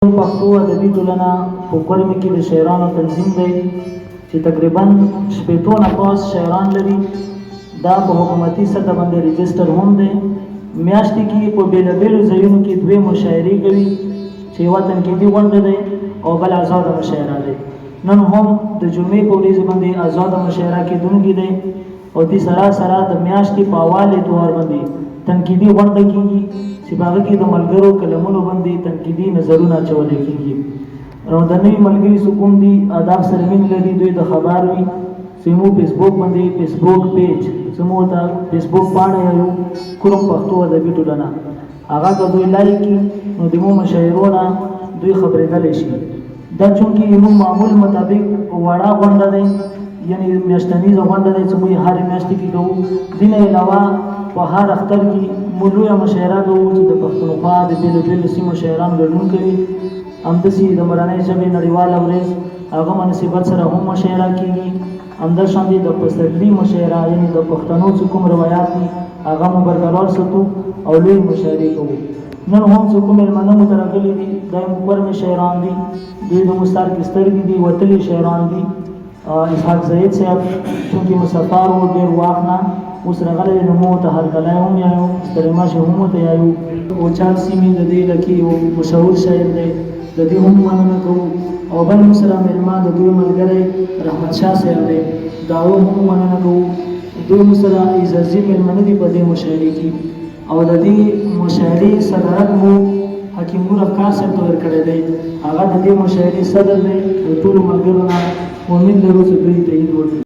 پښتو ادبي ټولنه په کورمې کې د شاعرانو تنظیم دی چې تقریبا شپېتو نه پاس شاعران لري. دا په حکومتي سطح باندې رجسټر هم دی. میاشتې کې په بېلابېلو ځایونو کې دوې مشاعرې کوي چې یوه تنقیدي غونډه دی او بل ازاده مشاعره دی. نن هم د جمعې په ورځ باندې ازاده مشاعره کېدونکې دی او دې سره د میاشتې په اول اتوار باندې تنقیدي غونډه کېږي چې په هغه کې د ملګرو کلمونو باندې تنقیدي نظرونه اچولی کېږي. نو د نوي ملګري څوک هم دي آداب سره مینه لري دوی د خبر وي زموږ فیسبوک باندې فیسبوک پیج زموږ ته فیسبوک پاڼه یو کوم پښتو ادبي ټولنه هغه که دوی لایک کړي نو د مو مشاعرو نه دوی خبرېدلی شي. دا چونکې زموږ معمول مطابق وړه غونډه دی یعنې میاشتنیزه غونډه دی چې موږ هرې میاشتې کې کوو. دې نه علاوه په هر اختر کې موږ لویه مشاعره کوو چې د پښتونخوا د بېلو بېلو سیمو شاعران ګډون کوي. همداسې د مورنۍ ژبې نړیواله ورځ هغه مناسبت سره هم مشاعره کېږي. همداشانې د پسرلي مشاعره یعنې د پښتنو چې کوم روایات دي هغه مو برقرار ساتو او لویې مشاعرې کوو. نن هم چې کوم مېلمانه مو ته راغلي دي دا یې کورمې شاعران دي دوی د مستار کې سترګې دي وتلي شاعران دي. اسحاق زید صاحب چونکې مسافر و ډېر وخت نه اوس راغلی دی نو موږ ته هرکلی هم یایو ستړیماشي هم ورته یایو. اوچال سیمې د دې لکې یو مشهور شاعر دی د دې هم مننه کوو او بل مو سره مېلمه د دوی ملګری رحمت شاه صاحب دی د هغه هم مننه کوو. دوی مو سره اعزازي مېلمانه دي په دې مشاعرې کې او د دې مشاعرې صدارت مو حکیم نور افکار صاحب ته ورکړی دی. هغه د دې مشاعرې صدر دی د ټولو ملګرو نه امید لرو چې دوی تایید وکړي.